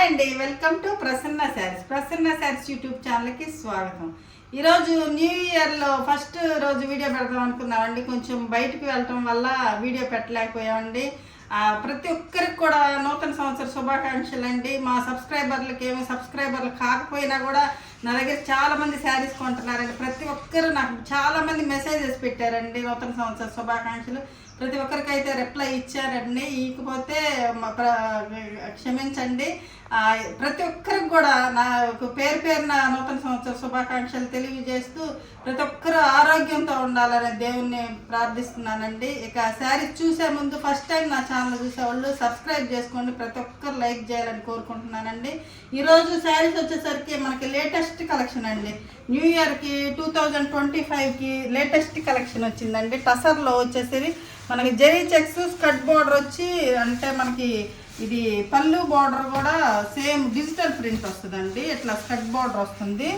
అండి, welcome to Prasanna saris YouTube ఛానల్కి స్వాగతం. ఈరోజు న్యూ ఇయర్లో ఫస్ట్ రోజు వీడియో పెడదాం అనుకున్నామండి. కొంచెం బయటకు వెళ్ళటం వల్ల వీడియో పెట్టలేకపోయామండి. ప్రతి ఒక్కరికి కూడా నూతన సంవత్సర శుభాకాంక్షలు అండి. మా సబ్స్క్రైబర్లకి ఏమో సబ్స్క్రైబర్లు కాకపోయినా కూడా నా దగ్గర చాలామంది శారీస్ కొంటున్నారండి. ప్రతి ఒక్కరు నాకు చాలామంది మెసేజెస్ పెట్టారండి నూతన సంవత్సర శుభాకాంక్షలు. ప్రతి ఒక్కరికైతే రిప్లై ఇచ్చారండి. ఇకపోతే క్షమించండి. ప్రతి ఒక్కరికి కూడా నాకు పేరున నూతన సంవత్సర శుభాకాంక్షలు తెలియజేస్తూ ప్రతి ఒక్కరు ఆరోగ్యంతో ఉండాలని దేవుణ్ణి ప్రార్థిస్తున్నానండి. ఇక శారీస్ చూసే ముందు ఫస్ట్ టైం నా ఛానల్ చూసేవాళ్ళు సబ్స్క్రైబ్ చేసుకోండి. ప్రతి ఒక్కరు లైక్ చేయాలని కోరుకుంటున్నానండి. ఈరోజు శారీస్ వచ్చేసరికి మనకి లేటెస్ట్ కలెక్షన్ అండి. న్యూ ఇయర్కి 2025కి లేటెస్ట్ కలెక్షన్ వచ్చిందండి. టసర్లో వచ్చేసరి మనకి జరీ చెక్స్ స్కర్ట్ బార్డర్ వచ్చి అంటే మనకి ఇది పళ్ళు బార్డర్ కూడా సేమ్ డిజిటల్ ప్రింట్ వస్తుందండి. ఇట్లా స్కర్ట్ బార్డర్ వస్తుంది.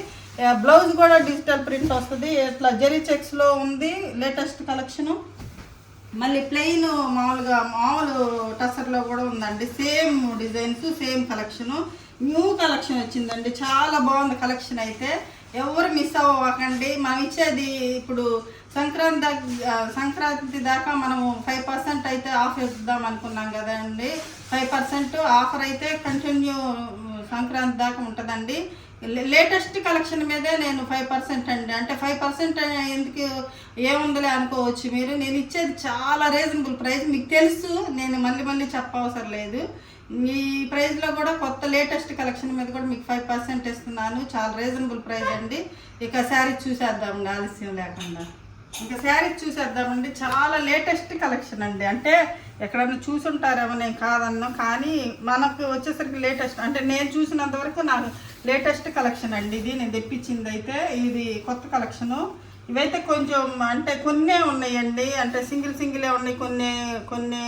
బ్లౌజ్ కూడా డిజిటల్ ప్రింట్ వస్తుంది. ఇట్లా జరీ చెక్స్లో ఉంది లేటెస్ట్ కలెక్షను. మళ్ళీ ప్లెయిన్ మామూలు టసర్లో కూడా ఉందండి. Same designs same collection. New collection వచ్చిందండి. చాలా బాగుంది కలెక్షన్. అయితే ఎవరు మిస్ అవ్వకండి. మనం ఇచ్చేది ఇప్పుడు సంక్రాంతి దాకా మనము 5% అయితే ఆఫ్ ఇద్దాం అనుకున్నాం కదండి. 5% ఆఫర్ అయితే కంటిన్యూ సంక్రాంతి దాకా ఉంటుందండి. లేటెస్ట్ కలెక్షన్ మీదే నేను 5% అండి. అంటే 5% ఎందుకు ఏముందిలే అనుకోవచ్చు మీరు. నేను ఇచ్చేది చాలా రీజనబుల్ ప్రైస్. మీకు తెలుసు, నేను మళ్ళీ చెప్పవసరం లేదు. ఈ ప్రైస్లో కూడా కొత్త లేటెస్ట్ కలెక్షన్ మీద కూడా మీకు 5% ఇస్తున్నాను. చాలా రీజనబుల్ ప్రైస్ అండి. ఇక శారీ చూసేద్దామండి ఆలస్యం లేకుండా. ఇంకా శారీస్ చూసేద్దామండి. చాలా లేటెస్ట్ కలెక్షన్ అండి. అంటే ఎక్కడన్నా చూసుంటారేమో, నేను కాదన్నా, కానీ మనకు వచ్చేసరికి లేటెస్ట్ అంటే నేను చూసినంత వరకు నాకు లేటెస్ట్ కలెక్షన్ అండి. ఇది నేను తెప్పించింది అయితే ఇది కొత్త కలెక్షను. ఇవైతే కొంచెం అంటే కొన్నే ఉన్నాయండి. అంటే సింగిలే ఉన్నాయి, కొన్ని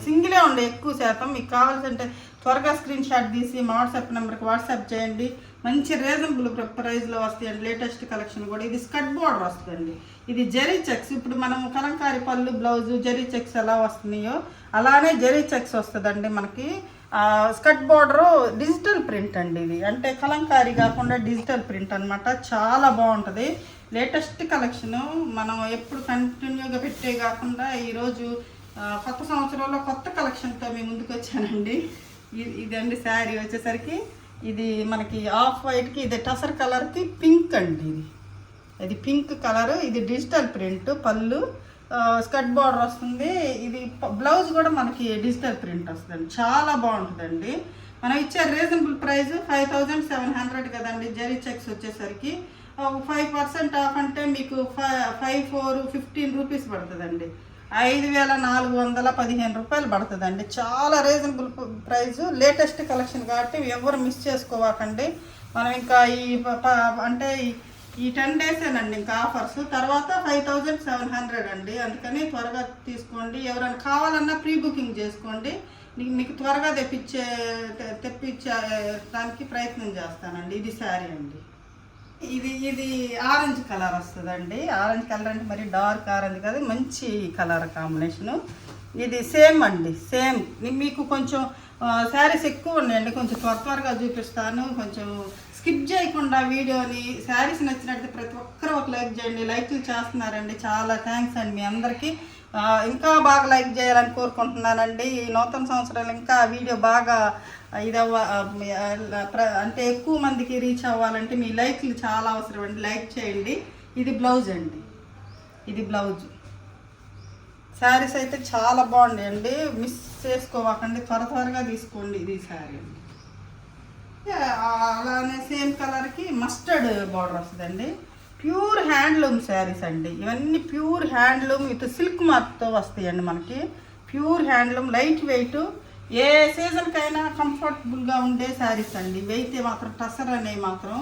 సింగిలే ఉన్నాయి ఎక్కువ శాతం. మీకు కావాల్సింటే త్వరగా స్క్రీన్ షాట్ తీసి మా వాట్సాప్ నెంబర్కి వాట్సాప్ చేయండి. మంచి రీజనబుల్ ప్రైస్లో వస్తాయండి లేటెస్ట్ కలెక్షన్ కూడా. ఇది స్కర్ట్ బార్డర్ వస్తుందండి. ఇది జరీ చెక్స్. ఇప్పుడు మనం కలంకారీ పళ్ళు బ్లౌజు జరీ చెక్స్ ఎలా వస్తున్నాయో అలానే జరీ చెక్స్ వస్తుందండి మనకి. స్కర్ట్ బార్డరు డిజిటల్ ప్రింట్ అండి. ఇది అంటే కలంకారీ కాకుండా డిజిటల్ ప్రింట్ అనమాట. చాలా బాగుంటుంది. Latest collection. మనం ఎప్పుడు కంటిన్యూగా పెట్టే కాకుండా ఈరోజు కొత్త సంవత్సరంలో కొత్త కలెక్షన్తో మీ ముందుకు వచ్చానండి. ఇదండి శారీ వచ్చేసరికి ఇది మనకి ఆఫ్ వైట్కి ఇది టసర్ కలర్కి పింక్ అండి. ఇది పింక్ కలర్. ఇది డిజిటల్ ప్రింట్ పళ్ళు, స్కర్ట్ బార్డర్ వస్తుంది. ఇది బ్లౌజ్ కూడా మనకి డిజిటల్ ప్రింట్ వస్తుందండి. చాలా బాగుంటుందండి. మనం ఇచ్చే రీజనబుల్ ప్రైస్ 5700 కదండి. జరీ చెక్స్ వచ్చేసరికి 5% ఆఫ్ అంటే మీకు 5 4 15 రూపీస్ పడుతుందండి. 5415 రూపాయలు పడుతుందండి. చాలా రీజనబుల్ ప్రైస్. లేటెస్ట్ కలెక్షన్ కాబట్టి ఎవరు మిస్ చేసుకోవాకండి. మనం ఇంకా అంటే ఈ 10 డేసేనండి ఇంకా ఆఫర్స్. తర్వాత 5700 అండి. అందుకని త్వరగా తీసుకోండి. ఎవరైనా కావాలన్నా ప్రీ బుకింగ్ చేసుకోండి. మీకు త్వరగా తెప్పించడానికి ప్రయత్నం చేస్తానండి. ఇది శారీ అండి. ఇది ఆరెంజ్ కలర్ వస్తుందండి. ఆరెంజ్ కలర్ అంటే మరి డార్క్ ఆరెంజ్ కాదు, మంచి కలర్ కాంబినేషను. ఇది సేమ్ అండి. సేమ్ మీకు కొంచెం శారీస్ ఎక్కువ ఉన్నాయండి. కొంచెం త్వరగా చూపిస్తాను. కొంచెం స్కిప్ చేయకుండా వీడియోని. శారీస్ నచ్చినట్టు ప్రతి ఒక్కరు ఒక లైక్ చేయండి. లైక్లు చేస్తున్నారండి. చాలా థ్యాంక్స్ అండి మీ అందరికీ. ఇంకా బాగా లైక్ చేయాలని కోరుకుంటున్నానండి. ఈ నూతన సంవత్సరాలు ఇంకా వీడియో బాగా అంటే ఎక్కువ మందికి రీచ్ అవ్వాలంటే మీ లైక్లు చాలా అవసరం అండి. లైక్ చేయండి. ఇది బ్లౌజ్ అండి. ఇది బ్లౌజ్. శారీస్ అయితే చాలా బాగుంటాయండి. మిస్ చేసుకోవాకండి. త్వరగా తీసుకోండి. ఇది శారీ అండి. అలానే సేమ్ కలర్కి మస్టర్డ్ బార్డర్ వస్తుందండి. ప్యూర్ హ్యాండ్లూమ్ శారీస్ అండి. ఇవన్నీ ప్యూర్ హ్యాండ్లూమ్ విత్ సిల్క్ మార్క్తో వస్తాయండి మనకి. ప్యూర్ హ్యాండ్లూమ్, లైట్ వెయిట్, ఏ సీజన్కైనా కంఫర్టబుల్గా ఉండే శారీస్ అండి. ఇవైతే మాత్రం టసర్ అనేవి మాత్రం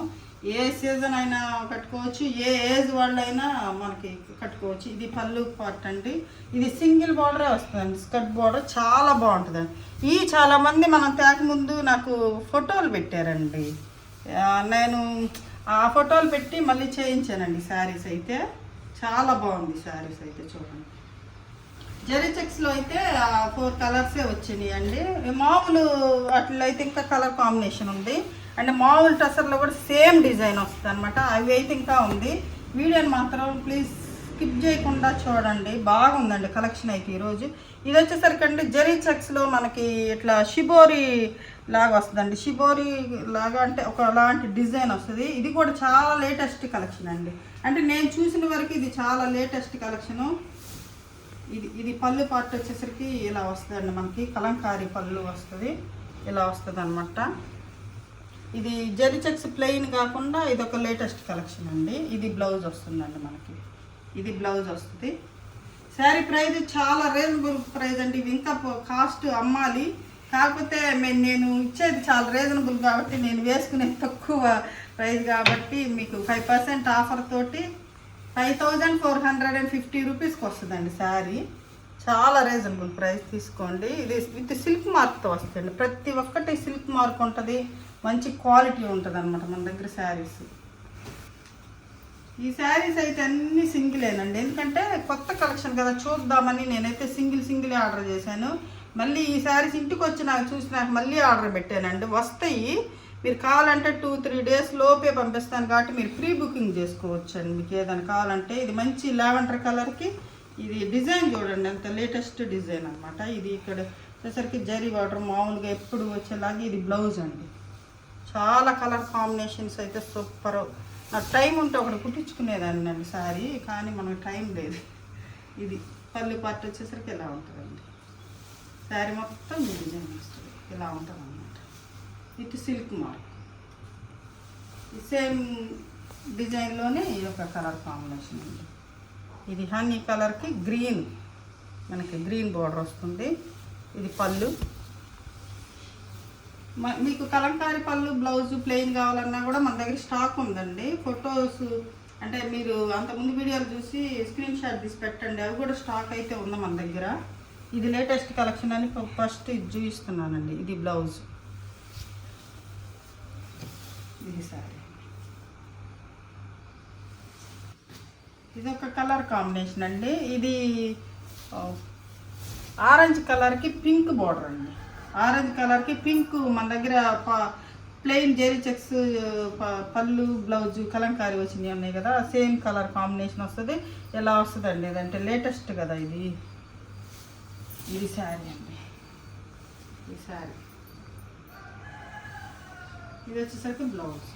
ఏ సీజన్ అయినా కట్టుకోవచ్చు, ఏ ఏజ్ వాళ్ళైనా మనకి కట్టుకోవచ్చు. ఇది పళ్ళు పార్ట్ అండి. ఇది సింగిల్ బార్డరే వస్తుందండి. స్కర్ట్ బార్డర్ చాలా బాగుంటుందండి. చాలామంది మనం తేకముందు నాకు ఫోటోలు పెట్టారండి. నేను ఆ ఫోటోలు పెట్టి మళ్ళీ చేయించానండి. శారీస్ అయితే చాలా బాగుంది. శారీస్ అయితే చూడండి. జరీ చెక్స్లో అయితే 4 కలర్సే వచ్చినాయి అండి. మామూలు వాటిలో అయితే ఇంకా కలర్ కాంబినేషన్ ఉంది. అండ్ మామూలు టసర్లో కూడా సేమ్ డిజైన్ వస్తుంది అనమాట. అవి అయితే ఇంకా ఉంది. వీడియోని మాత్రం ప్లీజ్ స్కిప్ చేయకుండా చూడండి. బాగుందండి కలెక్షన్ అయితే ఈరోజు. ఇది వచ్చేసరికి అండి జరీ చెక్స్లో మనకి ఇట్లా షిబోరి లాగా వస్తుందండి. షిబోరి లాగా అంటే ఒకలాంటి డిజైన్ వస్తుంది. ఇది కూడా చాలా లేటెస్ట్ కలెక్షన్ అండి. అంటే నేను చూసిన వరకు ఇది చాలా లేటెస్ట్ కలెక్షను. ఇది పళ్ళు పార్ట్ వచ్చేసరికి ఇలా వస్తుందండి. మనకి కలంకారీ పళ్ళు వస్తుంది, ఇలా వస్తుంది అనమాట. ఇది జరీ చెక్స్ ప్లెయిన్ కాకుండా ఇది ఒక లేటెస్ట్ కలెక్షన్ అండి. ఇది బ్లౌజ్ వస్తుందండి మనకి. ఇది బ్లౌజ్ వస్తుంది. శారీ ప్రైస్ చాలా రీజనబుల్ ప్రైస్ అండి. ఇవి ఇంకా కాస్ట్ అమ్మాలి, కాకపోతే నేను ఇచ్చేది చాలా రీజనబుల్ కాబట్టి, నేను వేసుకునే తక్కువ ప్రైస్ కాబట్టి మీకు 5% ఆఫర్ తోటి 5450 రూపీస్కి వస్తుందండి శారీ. చాలా రీజనబుల్ ప్రైస్ తీసుకోండి. ఇది విత్ సిల్క్ మార్క్తో వస్తుంది. ప్రతి ఒక్కటి సిల్క్ మార్క్ ఉంటుంది, మంచి క్వాలిటీ ఉంటుంది అనమాట మన దగ్గర శారీస్. ఈ శారీస్ అయితే అన్నీ సింగిలేనండి, ఎందుకంటే కొత్త కలెక్షన్ కదా చూద్దామని నేనైతే సింగిల్ ఆర్డర్ చేశాను. మళ్ళీ ఈ శారీస్ ఇంటికి వచ్చి నాకు చూసి నాకు మళ్ళీ ఆర్డర్ పెట్టానండి. వస్తాయి, మీరు కావాలంటే 2-3 డేస్ లోపే పంపిస్తాను కాబట్టి మీరు ప్రీ బుకింగ్ చేసుకోవచ్చు అండి. మీకు ఏదైనా కావాలంటే. ఇది మంచి లావెండర్ కలర్కి ఇది డిజైన్ చూడండి, అంత లేటెస్ట్ డిజైన్ అనమాట. ఇది ఇక్కడ వచ్చేసరికి జరీ వాటర్ మామూలుగా ఎప్పుడు వచ్చేలాగా ఇది బ్లౌజ్ అండి. చాలా కలర్ కాంబినేషన్స్ అయితే సూపర్. నాకు టైం ఉంటే ఒకటి కుట్టించుకునేదాన్ని అండి శారీ, కానీ మనకు టైం లేదు. ఇది పళ్ళు పార్ట్ వచ్చేసరికి ఇలా ఉంటుందండి. శారీ మొత్తం ఈ డిజైన్ వస్తుంది, ఇలా ఉంటుంది అన్నమాట. With silk mark. ఈ సేమ్ డిజైన్లోనే ఈ యొక్క కలర్ కాంబినేషన్ ఉంది. ఇది హనీ కలర్కి గ్రీన్, మనకి గ్రీన్ బార్డర్ వస్తుంది. ఇది పళ్ళు. మీకు కలంకారీ పళ్ళు బ్లౌజ్ ప్లెయిన్ కావాలన్నా కూడా మన దగ్గర స్టాక్ ఉందండి. ఫొటోస్ అంటే మీరు అంతకుముందు వీడియోలు చూసి స్క్రీన్ షాట్ తీసి పెట్టండి, అవి కూడా స్టాక్ అయితే ఉంది మన దగ్గర. ఇది లేటెస్ట్ కలెక్షన్ అని ఫస్ట్ ఇది చూపిస్తున్నానండి. ఇది బ్లౌజ్, ఇది శారీ. ఇది ఒక కలర్ కాంబినేషన్ అండి. ఇది ఆరెంజ్ కలర్కి పింక్ బార్డర్ అండి. ఆరెంజ్ కలర్కి పింక్ మన దగ్గర ప్లెయిన్ జెరీ చెక్స్ పళ్ళు బ్లౌజ్ కలంకారీ వచ్చినాయి ఉన్నాయి కదా, సేమ్ కలర్ కాంబినేషన్ వస్తుంది. ఎలా వస్తుందండి ఇదంటే లేటెస్ట్ కదా ఇది. ఇది శారీ అండి. ఈ శారీ ఇది వచ్చేసరికి బ్లౌజ్,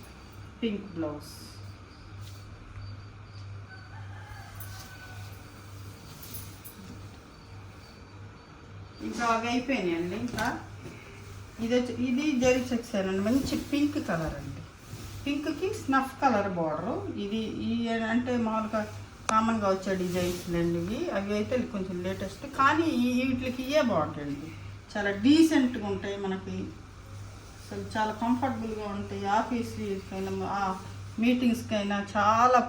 పింక్ బ్లౌజ్. ఇంకా అవి అయిపోయినాయండి. ఇంకా ఇది జెరీ చెక్స్ అండి. మంచి పింక్ కలర్ అండి. పింక్కి స్నఫ్ కలర్ బార్డరు. ఇది అంటే మామూలుగా కామన్గా వచ్చే డిజైన్స్ అండి ఇవి. అవి అయితే కొంచెం లేటెస్ట్, కానీ వీటికి ఇవే బాగుంటాయండి. చాలా డీసెంట్గా ఉంటాయి మనకి, అసలు చాలా కంఫర్టబుల్గా ఉంటాయి. ఆఫీస్కైనా మీటింగ్స్కైనా చాలా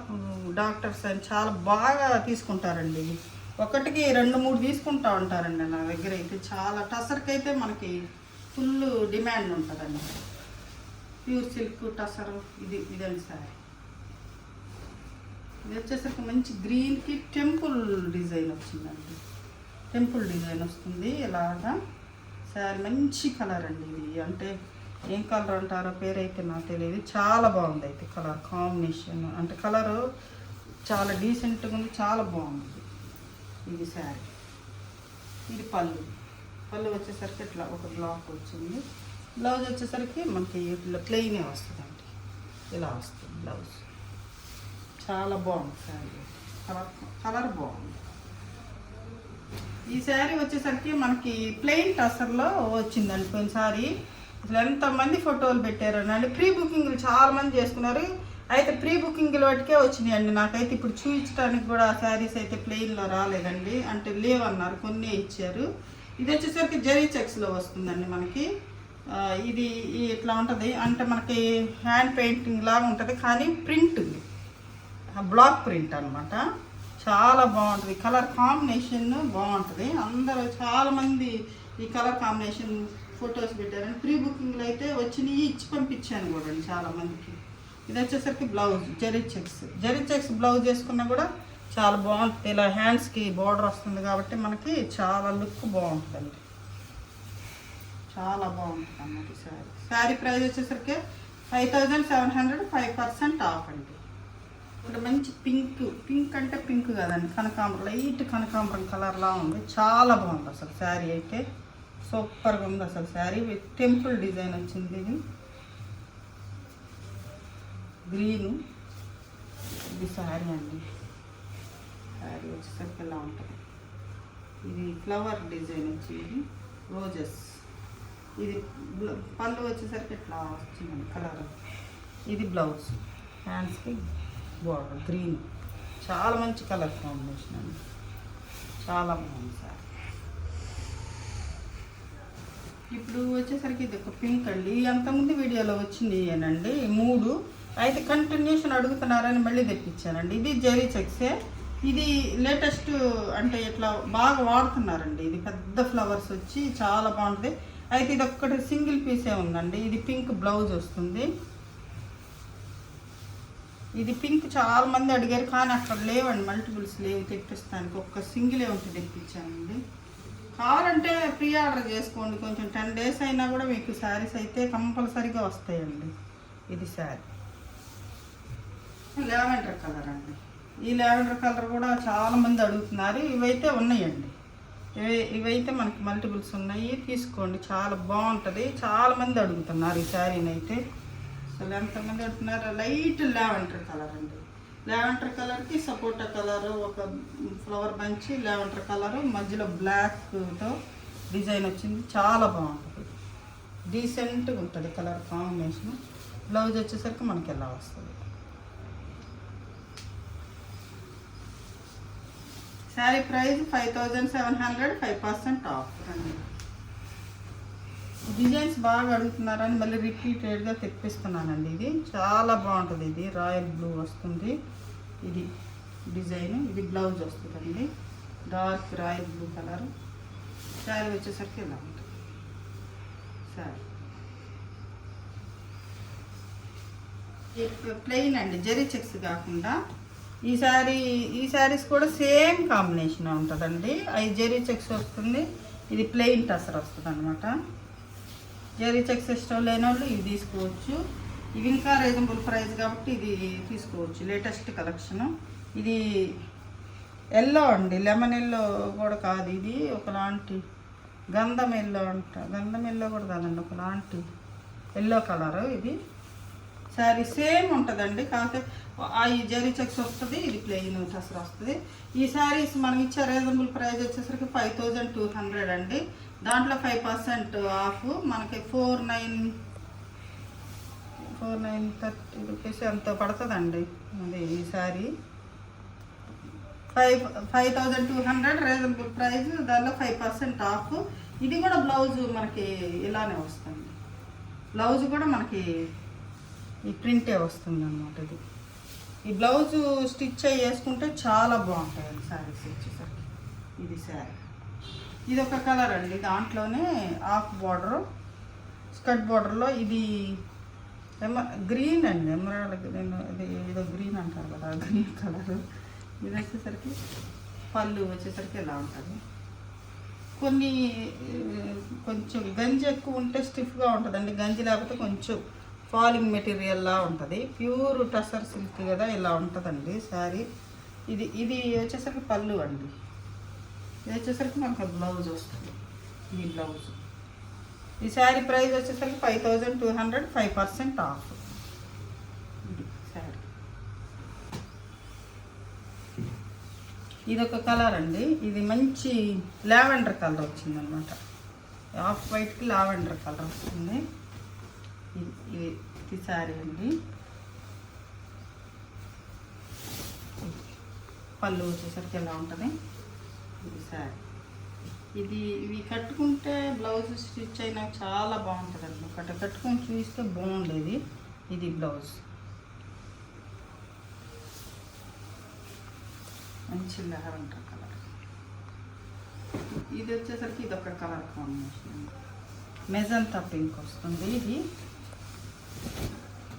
డాక్టర్స్ అయినా చాలా బాగా తీసుకుంటారండి ఇవి. ఒకటికి 2-3 తీసుకుంటూ ఉంటారండి నా దగ్గర అయితే. చాలా టసర్కి అయితే మనకి ఫుల్ డిమాండ్ ఉంటుందండి. ప్యూర్ సిల్క్ టసర్ ఇదండి సారీ. ఇది వచ్చేసరికి మంచి గ్రీన్కి టెంపుల్ డిజైన్ వచ్చిందండి. టెంపుల్ డిజైన్ వస్తుంది ఇలాగా. శారీ మంచి కలర్ అండి ఇది. అంటే ఏం కలర్ అంటారో పేరైతే నాకు తెలియదు. చాలా బాగుంది అయితే కలర్ కాంబినేషన్. అంటే కలరు చాలా డీసెంట్గా ఉంది, చాలా బాగుంది. ఇది శారీ. ఇది పళ్ళు వచ్చేసరికి ఇట్లా ఒక బ్లాక్ వచ్చింది. బ్లౌజ్ వచ్చేసరికి మనకి ఇట్లా ప్లెయినే వస్తుందండి, ఇలా వస్తుంది బ్లౌజ్. చాలా బాగుంది శారీ, కలర్ బాగుంది. ఈ శారీ వచ్చేసరికి మనకి ప్లెయిన్ టసర్లో వచ్చిందండి పోయినసారి. అసలు ఎంతమంది ఫోటోలు పెట్టారనండి. ప్రీ బుకింగ్లు చాలామంది చేసుకున్నారు. అయితే ప్రీ బుకింగ్లు వాటికే వచ్చినాయండి. నాకైతే ఇప్పుడు చూపించడానికి కూడా శారీస్ అయితే ప్లెయిన్లో రాలేదండి, అంటే లేవన్నారు, కొన్ని ఇచ్చారు. ఇది వచ్చేసరికి జరీ చెక్స్లో వస్తుందండి మనకి. ఇది ఇట్లా ఉంటుంది, అంటే మనకి హ్యాండ్ పెయింటింగ్ లాగా ఉంటుంది, కానీ ప్రింట్ బ్లాక్ ప్రింట్ అనమాట. చాలా బాగుంటుంది. కలర్ కాంబినేషన్ బాగుంటుంది. అందరూ చాలామంది ఈ కలర్ కాంబినేషన్ ఫొటోస్ పెట్టారని. ప్రీ బుకింగ్లో అయితే వచ్చినాయి, ఇచ్చి పంపించాను కూడా చాలామందికి. ఇది వచ్చేసరికి బ్లౌజ్ జరీ చెక్స్ బ్లౌజ్ వేసుకున్నా కూడా చాలా బాగుంటుంది. ఇలా హ్యాండ్స్కి బార్డర్ వస్తుంది కాబట్టి మనకి చాలా లుక్ బాగుంటుందండి. చాలా బాగుంటుంది అన్నమాట ఈ శారీ. శారీ ప్రైస్ వచ్చేసరికి 5700, 5% ఆఫ్ అండి. ఇక్కడ మంచి పింక్ అంటే పింక్ కదండి, కనకాంబరం, లైట్ కనకాంబరం కలర్లా ఉంది. చాలా బాగుంది అసలు శారీ అయితే, సూపర్గా ఉంది అసలు శారీ. విత్ టెంపుల్ డిజైన్ వచ్చింది. ఇది గ్రీను, ఇది శారీ అండి. శారీ వచ్చేసరికి ఇలా ఉంటుంది. ఇది ఫ్లవర్ డిజైన్ వచ్చింది, రోజెస్. ఇది పళ్ళు వచ్చేసరికి ఇట్లా వచ్చిందండి కలర్. ఇది బ్లౌజ్, హ్యాండ్స్కి బార్డర్ గ్రీన్. చాలా మంచి కలర్ కాంబినేషన్ అండి, చాలా బాగుంది సార్. ఇప్పుడు వచ్చేసరికి ఇది ఒక పింక్ అండి. అంతకుముందు వీడియోలో వచ్చింది ఏనండి 3. అయితే కంటిన్యూషన్ అడుగుతున్నారని మళ్ళీ తెప్పించానండి. ఇది జెరీ చెక్సే. ఇది లేటెస్ట్ అంటే ఇట్లా బాగా వాడుతున్నారండి. ఇది పెద్ద ఫ్లవర్స్ వచ్చి చాలా బాగుంటుంది. అయితే ఇది ఒక్కటి సింగిల్ పీసే ఉందండి. ఇది పింక్ బ్లౌజ్ వస్తుంది. ఇది పింక్ చాలా మంది అడిగారు కానీ అక్కడ లేవండి, మల్టిపుల్స్ లేవు తెప్పిస్తానికి. ఒక్క సింగిలే ఉంటే తెప్పించానండి. కావాలంటే ప్రీ ఆర్డర్ చేసుకోండి, కొంచెం 10 days అయినా కూడా మీకు శారీస్ అయితే కంపల్సరీగా వస్తాయండి. ఇది శారీ లావెండర్ కలర్ అండి. ఈ లావెండర్ కలర్ కూడా చాలా మంది అడుగుతున్నారు. ఇవైతే ఉన్నాయండి, ఇవైతే మనకి మల్టిపుల్స్ ఉన్నాయి, తీసుకోండి. చాలా బాగుంటుంది. చాలా మంది అడుగుతున్నారు ఈ శారీని అయితే. అసలు ఎంతమంది అడుగుతున్నారు. లైట్ లావెండర్ కలర్ అండి. లావెండర్ కలర్కి సపోటా కలర్, ఒక ఫ్లవర్ బంచ్, లావెండర్ కలరు, మధ్యలో బ్లాక్తో డిజైన్ వచ్చింది. చాలా బాగుంటుంది, డీసెంట్గా ఉంటుంది కలర్ కాంబినేషన్. బ్లౌజ్ వచ్చేసరికి మనకి ఎలా వస్తుంది. శారీ ప్రైస్ 5700, 5% ఆఫ్ అండి. డిజైన్స్ బాగా అడుగుతున్నారని మళ్ళీ రిపీటెడ్గా తెప్పిస్తున్నానండి. ఇది చాలా బాగుంటుంది. ఇది రాయల్ బ్లూ వస్తుంది. ఇది డిజైన్, ఇది బ్లౌజ్ వస్తుందండి, dark royal blue colour. Sari వచ్చేసరికి ఇలా ఉంటుంది శారీ. ప్లెయిన్ అండి, జెరీ చెక్స్ కాకుండా. ఈ శారీస్ కూడా సేమ్ కాంబినేషన్ ఉంటుందండి. అవి జెరీ చెక్స్ వస్తుంది, ఇది ప్లెయిన్ టసర్ వస్తుంది అనమాట. జెరీ చెక్స్ ఇష్టం లేని వాళ్ళు ఇవి తీసుకోవచ్చు. ఇవి ఇంకా రీజనబుల్ ప్రైస్ కాబట్టి ఇది తీసుకోవచ్చు. Latest collection. ఇది ఎల్లో అండి, లెమన్ ఎల్లో కూడా కాదు, ఇది ఒకలాంటి గంధం ఎల్లో అంట. గంధం ఎల్లో కూడా కాదండి, ఒకలాంటి ఎల్లో కలరు. ఇది శారీ సేమ్ ఉంటుందండి, కాకపోతే ఈ జెరీ చెక్స్ వస్తుంది, ఇది ప్లెయిన్ టసర్ వస్తుంది. ఈ శారీస్ మనం ఇచ్చే రీజనబుల్ ప్రైస్ వచ్చేసరికి 5200 అండి. దాంట్లో 5% ఆఫ్ మనకి 4930 రూపీస్ ఎంతో పడుతుందండి. అది ఈ శారీ 5200 రీజనబుల్ ప్రైస్, దానిలో 5% ఆఫ్. ఇది కూడా బ్లౌజ్ మనకి ఇలానే వస్తుంది. బ్లౌజ్ కూడా మనకి ఈ ప్రింటే వస్తుంది అన్నమాట. ఇది ఈ బ్లౌజ్ స్టిచ్ అయ్యి వేసుకుంటే చాలా బాగుంటాయండి శారీస్ వచ్చేసరికి. ఇది శారీ, ఇది ఒక కలర్ అండి. దాంట్లోనే హాఫ్ బార్డరు, స్కర్ట్ బార్డర్లో ఇది గ్రీన్ అండి, ఎమరాల్డ్ గ్రీన్. ఇది ఏదో గ్రీన్ అంటారు కదా, గ్రీన్ కలర్. ఇది వచ్చేసరికి పళ్ళు వచ్చేసరికి ఇలా ఉంటుంది. కొంచెం గంజి ఎక్కువ ఉంటే స్టిఫ్గా ఉంటుందండి, గంజి లేకపోతే కొంచెం ఫాలింగ్ మెటీరియల్లా ఉంటుంది. ప్యూర్ టసర్ సిల్క్ కదా, ఇలా ఉంటుందండి శారీ. ఇది వచ్చేసరికి పళ్ళు అండి. ఇది వచ్చేసరికి మనకు బ్లౌజ్ వస్తుంది. ఈ బ్లౌజ్, ఈ శారీ ప్రైస్ వచ్చేసరికి 5200, 5% ఆఫ్. ఇది శారీ. ఇది ఒక కలర్ అండి. ఇది మంచి లావెండర్ కలర్ వచ్చిందనమాట. ఆఫ్ వైట్కి లావెండర్ కలర్ వస్తుంది. ఇది శారీ అండి. పళ్ళు వచ్చేసరికి ఎలా ఉంటుంది. ఇది శారీ. ఇవి కట్టుకుంటే బ్లౌజ్ స్టిచ్ అయినా చాలా బాగుంటుంది అండి. ఒకటి కట్టుకొని చూస్తే బాగుండేది. ఇది బ్లౌజ్, మంచి లావెండర్ కలర్. ఇది వచ్చేసరికి ఇది ఒక కలర్ కాంబినేషన్, మెజంతా పింక్ వస్తుంది. ఇది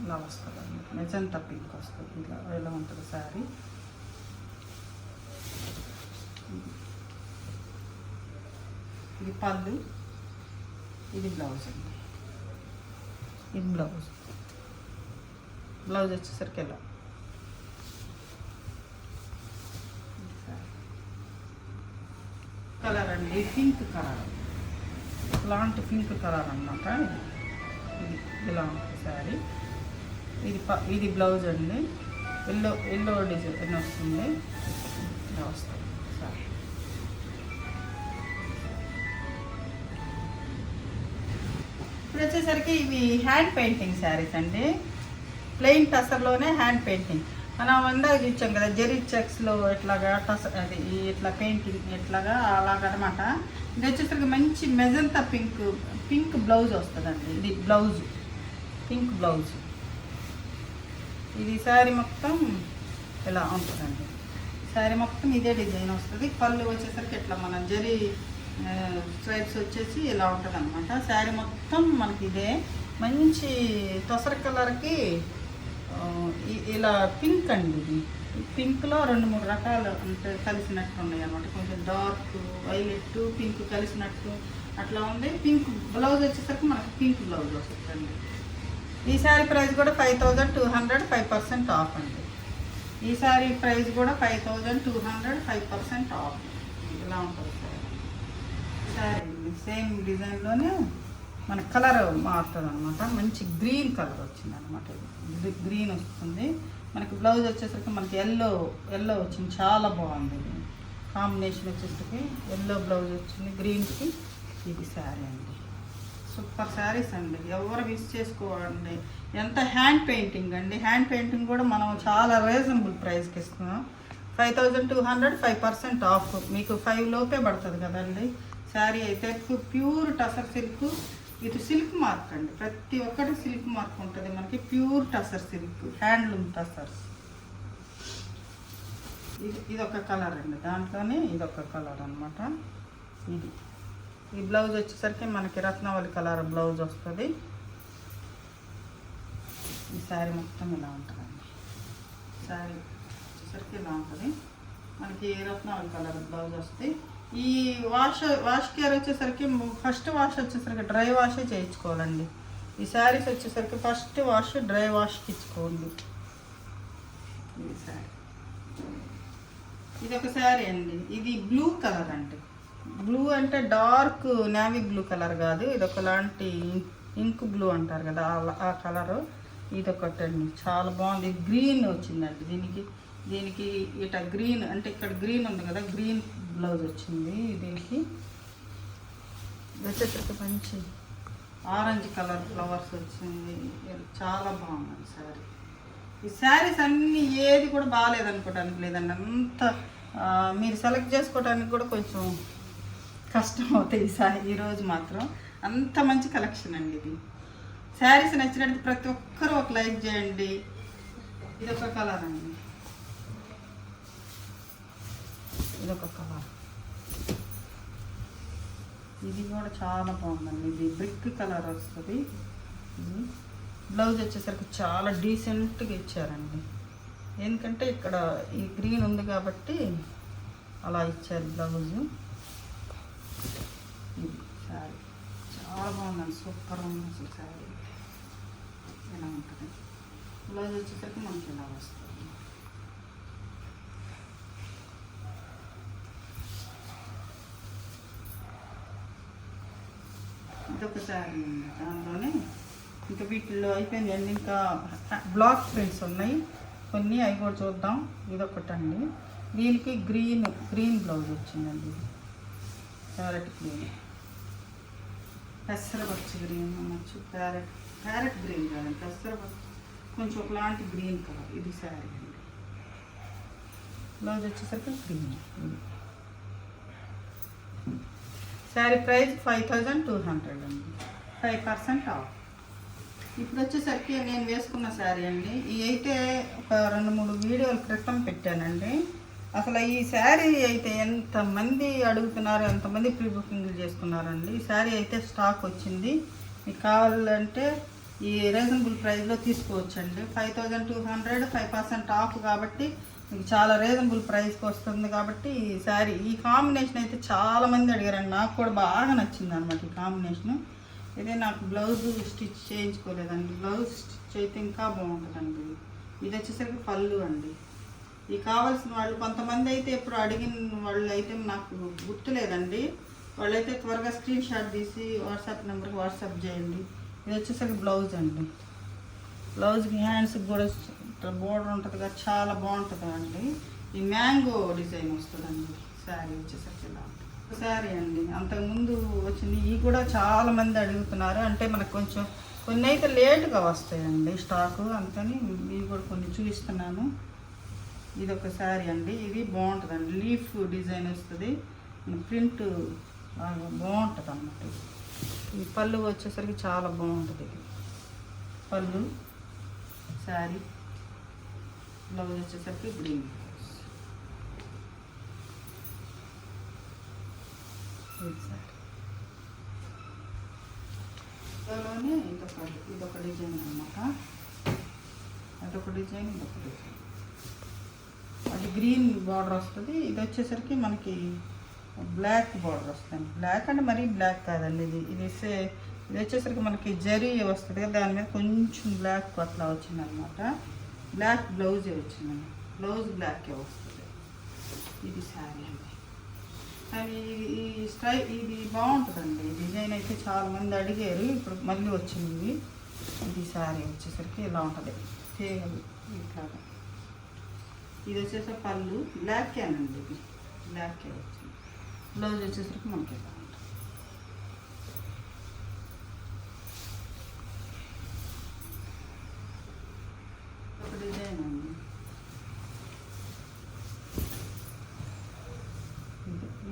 ఇలా వస్తుంది అండి, మెజంతా పింక్ వస్తుంది. ఇలా ఉంటుంది శారీ. ఇది పళ్ళు, ఇది బ్లౌజ్ అండి. ఇది బ్లౌజ్ వచ్చేసరికి ఇలా కలర్ అండి, పింక్ కలర్, ఇలాంటి పింక్ కలర్ అన్నమాట. ఇది ఇలా ఉంటుంది శారీ. ఇది బ్లౌజ్ అండి, ఎల్లో డిజైన్ వస్తుంది, ఇలా వస్తుంది సారీ. ఇప్పుడు వచ్చేసరికి ఇవి హ్యాండ్ పెయింటింగ్ శారీస్ అండి, ప్లెయిన్ టసర్లోనే హ్యాండ్ పెయింటింగ్. మనం ఇందాక చూసాం కదా జెరీ చెక్స్లో ఇట్లాగా అది ఇట్లా పెయింటింగ్ ఇట్లాగా అలాగనమాట. ఇది వచ్చేసరికి మంచి మెజంతా పింక్ బ్లౌజ్ వస్తుందండి. ఇది బ్లౌజ్, పింక్ బ్లౌజ్. ఇది శారీ మొత్తం ఇలా ఉంటుందండి. శారీ మొత్తం ఇదే డిజైన్ వస్తుంది. పళ్ళు వచ్చేసరికి ఇట్లా మన జెరీ స్ట్రైప్స్ వచ్చేసి ఇలా ఉంటుంది అనమాట. శారీ మొత్తం మనకి ఇదే మంచి తొసర కలర్కి ఇలా పింక్ అండి. ఇది పింక్లో 2-3 రకాలు అంటే కలిసినట్టు ఉన్నాయి అన్నమాట. కొంచెం డార్క్ వైలెట్ పింక్ కలిసినట్టు అట్లా ఉంది. పింక్ బ్లౌజ్ వచ్చేసరికి మనకి పింక్ బ్లౌజ్ వస్తుందండి. ఈ శారీ ప్రైస్ కూడా 5200, 5% ఆఫ్ అండి. ఈ శారీ ప్రైస్ కూడా 5200, 5% ఆఫ్. ఇలా ఉంటుంది శారీ. సేమ్ డిజైన్లోనే మన కలర్ మారుతుంది అనమాట. మంచి గ్రీన్ కలర్ వచ్చింది అనమాట. ఇది గ్రీన్ వస్తుంది మనకి. బ్లౌజ్ వచ్చేసరికి మనకి ఎల్లో వచ్చింది, చాలా బాగుంది. కాంబినేషన్ వచ్చేసరికి ఎల్లో బ్లౌజ్ వచ్చింది గ్రీన్కి. ఇది శారీ అండి, సూపర్ శారీస్ అండి, ఎవరు మిస్ చేసుకోవాలండి. ఎంత హ్యాండ్ పెయింటింగ్ అండి. హ్యాండ్ పెయింటింగ్ కూడా మనం చాలా రీజనబుల్ ప్రైస్కి ఇస్తున్నాం. 5200, 5% ఆఫ్. మీకు 5 లోపే పడుతుంది కదండి శారీ అయితే. ప్యూర్ టసర్ సిల్క్, ఇది సిల్క్ మార్క్ అండి. ప్రతి ఒక్కటి సిల్క్ మార్క్ ఉంటుంది మనకి. Pure tussar silk, handloom tussars. ఇదొక కలర్ అండి, దాంట్లోనే ఇదొక కలర్ అనమాట. ఈ బ్లౌజ్ వచ్చేసరికి మనకి రత్నావళి కలర్ బ్లౌజ్ వస్తుంది. ఈ శారీ మొత్తం ఇలా ఉంటుందండి. శారీ వచ్చేసరికి ఇలా ఉంటుంది మనకి. రత్నావళి కలర్ బ్లౌజ్ వస్తుంది. ఈ వాష్ కేర్ వచ్చేసరికి ఫస్ట్ వాష్ వచ్చేసరికి డ్రై వాషే చేయించుకోవాలండి. ఈ శారీస్ వచ్చేసరికి ఫస్ట్ వాష్ డ్రై వాష్కి ఇచ్చుకోండి. ఇది శారీ, ఇది ఒక శారీ అండి. ఇది బ్లూ కలర్ అండి. బ్లూ అంటే డార్క్ నేవీ బ్లూ కలర్ కాదు, ఇది ఒకలాంటి ఇంక్ బ్లూ అంటారు కదా ఆ కలరు. ఇది ఒకటండి, చాలా బాగుంది. గ్రీన్ వచ్చిందండి దీనికి ఇట గ్రీన్ అంటే ఇక్కడ గ్రీన్ ఉంది కదా, గ్రీన్ బ్లౌజ్ వచ్చింది. దీనికి వచ్చేసరికి మంచి ఆరెంజ్ కలర్ ఫ్లవర్స్ వచ్చింది, చాలా బాగుంది శారీ. ఈ శారీస్ అన్నీ ఏది కూడా బాగాలేదనుకోవడానికి లేదండి. అంత మీరు సెలెక్ట్ చేసుకోవడానికి కూడా కొంచెం కష్టం అవుతాయి ఈరోజు మాత్రం. అంత మంచి కలెక్షన్ అండి ఇది. శారీస్ నచ్చినట్టు ప్రతి ఒక్కరూ ఒక లైక్ చేయండి. ఇదొక కలర్ అండి, ఇదొక కలర్. ఇది కూడా చాలా బాగుందండి. ఇది బ్రిక్ కలర్ వస్తుంది. ఇది బ్లౌజ్ వచ్చేసరికి చాలా డీసెంట్గా ఇచ్చారండి. ఎందుకంటే ఇక్కడ ఈ గ్రీన్ ఉంది కాబట్టి అలా ఇచ్చారు బ్లౌజు. ఇది శారీ చాలా బాగుందండి, సూపర్ ఉంది అసలు శారీ. ఇలా ఉంటుంది. బ్లౌజ్ వచ్చేసరికి మనకి ఇలా వస్తుంది. ఇదొక శారీ ఉంది, దానిలోనే ఇంకా వీటిల్లో అయిపోయిందండి. ఇంకా బ్లాక్ ప్రింట్స్ ఉన్నాయి కొన్ని, అవి కూడా చూద్దాం. ఇదొకటండి, దీనికి గ్రీన్ బ్లౌజ్ వచ్చిందండి. ప్యారెట్ గ్రీన్, పెసరపచ్చి గ్రీన్ అనొచ్చు. ప్యారెట్ గ్రీన్ కాదండి, పెసరపచ్చి కొంచెం ఒకలాంటి గ్రీన్ కలర్. ఇది శారీ అండి. బ్లౌజ్ వచ్చేసరికి గ్రీన్. ఇది శారీ ప్రైస్ 5200 అండి, 5% ఆఫ్. ఇప్పుడు వచ్చేసరికి నేను వేసుకున్న శారీ అండి. ఇవి అయితే ఒక 2-3 వీడియోల క్రితం పెట్టానండి. అసలు ఈ శారీ అయితే ఎంతమంది అడుగుతున్నారు, ఎంతమంది ప్రీ బుకింగ్లు చేసుకున్నారండి. ఈ శారీ అయితే స్టాక్ వచ్చింది. మీకు కావాలంటే ఈ రీజనబుల్ ప్రైస్లో తీసుకోవచ్చండి. 5200, 5% ఆఫ్ కాబట్టి మీకు చాలా రీజనబుల్ ప్రైస్కి వస్తుంది కాబట్టి ఈ శారీ ఈ కాంబినేషన్ అయితే చాలామంది అడిగారండి. నాకు కూడా బాగా నచ్చింది అనమాట ఈ కాంబినేషను. ఇదే నాకు బ్లౌజ్ స్టిచ్ చేయించుకోలేదండి. బ్లౌజ్ స్టిచ్ అయితే ఇంకా బాగుంటుందండి. ఇది వచ్చేసరికి పళ్ళు అండి. ఇది కావాల్సిన వాళ్ళు కొంతమంది అయితే ఎప్పుడు అడిగిన వాళ్ళు అయితే నాకు గుర్తులేదండి. వాళ్ళైతే త్వరగా స్క్రీన్ షాట్ తీసి వాట్సాప్ నెంబర్కి వాట్సాప్ చేయండి. ఇది వచ్చేసరికి బ్లౌజ్ అండి. బ్లౌజ్కి హ్యాండ్స్కి కూడా బోర్డర్ ఉంటుంది కదా, చాలా బాగుంటుంది అండి. ఈ మ్యాంగో డిజైన్ వస్తుందండి శారీ వచ్చేసరికి ఇలా ఉంటుంది శారీ అండి. అంతకుముందు వచ్చింది ఇవి కూడా చాలామంది అడుగుతున్నారు. అంటే మనకు కొంచెం కొన్ని అయితే లేటుగా వస్తాయండి స్టాకు, అందుకని ఇవి కూడా కొన్ని చూపిస్తున్నాను. ఇది ఒక శారీ అండి. ఇది బాగుంటుందండి. లీఫ్ డిజైన్ వస్తుంది, ప్రింట్ బాగుంటుంది అన్నమాట. ఈ పళ్ళు వచ్చేసరికి చాలా బాగుంటుంది. పళ్ళు శారీ, బ్లౌజ్ వచ్చేసరికి గ్రీన్. ఇందులోనే ఇదొక డిజైన్ అనమాట. అదొక డిజైన్, ఇదొక డిజైన్. అది గ్రీన్ బార్డర్ వస్తుంది. ఇది వచ్చేసరికి మనకి బ్లాక్ బార్డర్ వస్తుంది. బ్లాక్ అంటే మరీ బ్లాక్ కాదండి. ఇది వచ్చేసరికి మనకి జరీ వస్తుంది కదా, దాని మీద కొంచెం బ్లాక్ అట్లా వచ్చిందనమాట. బ్లాక్ బ్లౌజే వచ్చిందండి. బ్లౌజ్ బ్లాకే వస్తుంది. ఇది శారీ అండి. అది ఇది బాగుంటుందండి. డిజైన్ అయితే చాలామంది అడిగారు, ఇప్పుడు మళ్ళీ వచ్చింది. ఇది శారీ వచ్చేసరికి ఇలా ఉంటుంది, తీగలు ఇట్లాగా. ఇది వచ్చేసరికి పళ్ళు బ్లాకేనండి. ఇది బ్లాకే వచ్చింది. బ్లౌజ్ వచ్చేసరికి మనకి ఇలా ఉంటుంది. ఒక డిజైన్ అండి.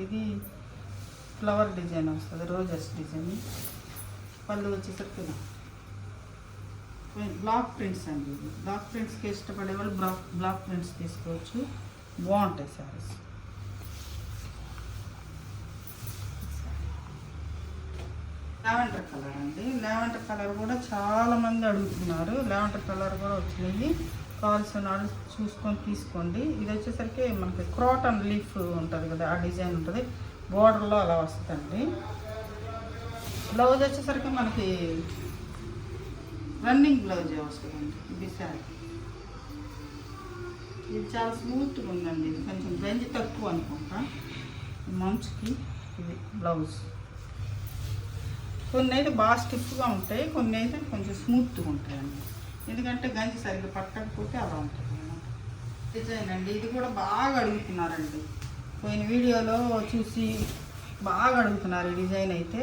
ఇది ఫ్లవర్ డిజైన్ వస్తుంది, రోజెస్ డిజైన్. పళ్ళు వచ్చేసరికి బ్లాక్ ప్రింట్స్ అండి. ఇది బ్లాక్ ప్రింట్స్కి ఇష్టపడే వాళ్ళు బ్లాక్ ప్రింట్స్ తీసుకోవచ్చు, బాగుంటాయి శారీస్. లావెండర్ కలర్ అండి. లావెండర్ కలర్ కూడా చాలామంది అడుగుతున్నారు. లావెండర్ కలర్ కూడా వచ్చినాయి. కావాల్సిన వాళ్ళు చూసుకొని తీసుకోండి. ఇది వచ్చేసరికి మనకి క్రాటన్ లీఫ్ ఉంటుంది కదా, ఆ డిజైన్ ఉంటుంది. బోర్డర్లో అలా వస్తుందండి. బ్లౌజ్ వచ్చేసరికి మనకి రన్నింగ్ బ్లౌజే వస్తుందండి. ఇది శారీ. ఇది చాలా స్మూత్గా ఉందండి. ఇది కొంచెం గంజి తక్కువ అనుకుంటా మంచుకి. ఇది బ్లౌజ్. కొన్ని అయితే బాగా స్టిఫ్గా ఉంటాయి, కొన్ని అయితే కొంచెం స్మూత్గా ఉంటాయండి. ఎందుకంటే గంజి సరిగ్గా పట్టకపోతే అలా ఉంటుంది అన్నమాట. డిజైన్ అండి. ఇది కూడా బాగా అడుగుతున్నారండి. పోయిన వీడియోలో చూసి బాగా అడుగుతున్నారు ఈ డిజైన్ అయితే.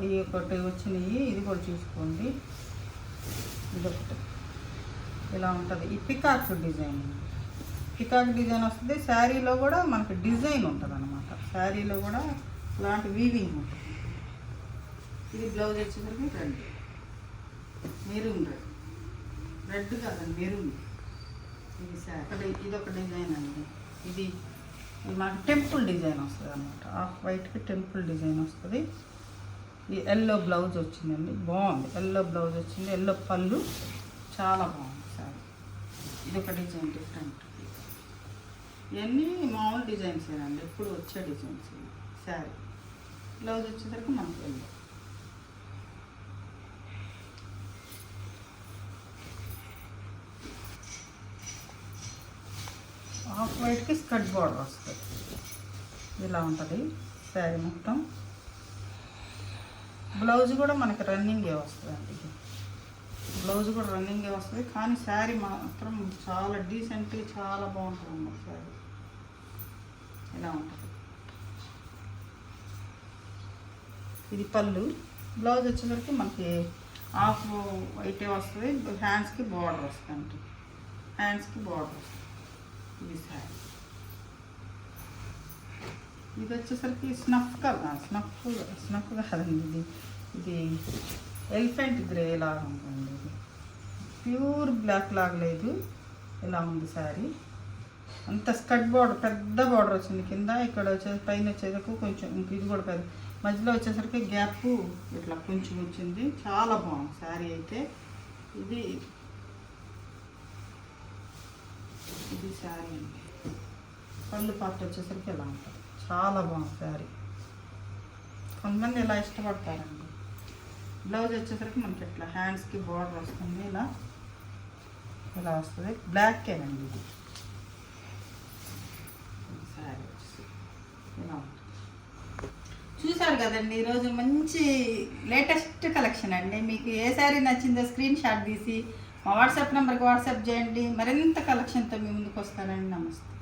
ఈ ఒకటి వచ్చినాయి, ఇది కూడా చూసుకోండి. ఇదొకటి ఇలా ఉంటుంది. ఈ పికాక్ డిజైన్, పికాక్ డిజైన్ వస్తుంది. శారీలో కూడా మనకి డిజైన్ ఉంటుంది అన్నమాట. శారీలో కూడా ఇలాంటి వీవింగ్ ఉంటుంది. ఇది బ్లౌజ్ వచ్చేసరికి రెడ్, మెరూన్ రెడ్ కాదండి, మెరూన్. ఇది శారీ. ఇదొక డిజైన్ అండి. ఇది మనకి టెంపుల్ డిజైన్ వస్తుంది అన్నమాట. ఆఫ్ వైట్కి టెంపుల్ డిజైన్ వస్తుంది. ఈ ఎల్లో బ్లౌజ్ వచ్చిందండి, బాగుంది. ఎల్లో బ్లౌజ్ వచ్చింది, ఎల్లో పళ్ళు, చాలా బాగుంది శారీ. ఇదొక డిజైన్ డిఫరెంట్. ఇవన్నీ మామూలు డిజైన్స్ అండి, ఎప్పుడు వచ్చే డిజైన్స్. శారీ బ్లౌజ్ వచ్చేసరికి మనకి ఎల్లో. ఆఫ్ వైట్కి స్కర్ట్ బార్డర్ వస్తుంది. ఇలా ఉంటుంది శారీ మొత్తం. బ్లౌజ్ కూడా మనకి రన్నింగే వస్తుందండి. బ్లౌజ్ కూడా రన్నింగే వస్తుంది, కానీ శారీ మాత్రం చాలా డీసెంట్గా చాలా బాగుంటుంది అన్నమాట. శారీ ఇలా ఉంటుంది. ఇది పళ్ళు. బ్లౌజ్ వచ్చేసరికి మనకి హాఫ్ వైటే వస్తుంది. హ్యాండ్స్కి బార్డర్ వస్తుంది, హ్యాండ్స్కి బార్డర్ వస్తుంది. ఇది శారీ. ఇది వచ్చేసరికి స్నఫ్ కలర్, స్నఫ్ కాదండి, ఇది ఎలిఫెంట్ గ్రే లాగా ఉంటుంది. ఇది ప్యూర్ బ్లాక్ లాగా లేదు, ఇలా ఉంది శారీ. అంత స్కర్ట్ బార్డర్, పెద్ద బార్డర్ వచ్చింది కింద. ఇక్కడ వచ్చేసి పైన వచ్చేసరికి కొంచెం, ఇది కూడా పెద్ద, మధ్యలో వచ్చేసరికి గ్యాప్ ఇట్లా కొంచెం వచ్చింది. చాలా బాగుంది శారీ అయితే. ఇది శారీ అండి. పళ్ళు పార్ట్ వచ్చేసరికి ఇలా ఉంటుంది. చాలా బాగుంది శారీ. కొంతమంది ఇలా ఇష్టపడతారండి. బ్లౌజ్ వచ్చేసరికి మనకి ఇట్లా హ్యాండ్స్కి బార్డర్ వస్తుంది. ఇలా వస్తుంది. బ్లాక్కేనండి ఇది శారీ వచ్చేసి ఇలా ఉంటుంది. చూసారు కదండి, ఈరోజు మంచి లేటెస్ట్ కలెక్షన్ అండి. మీకు ఏ శారీ నచ్చిందో స్క్రీన్ షాట్ తీసి మా వాట్సాప్ నెంబర్కి వాట్సాప్ చేయండి. మరింత కలెక్షన్తో మీ ముందుకు వస్తానండి. నమస్తే.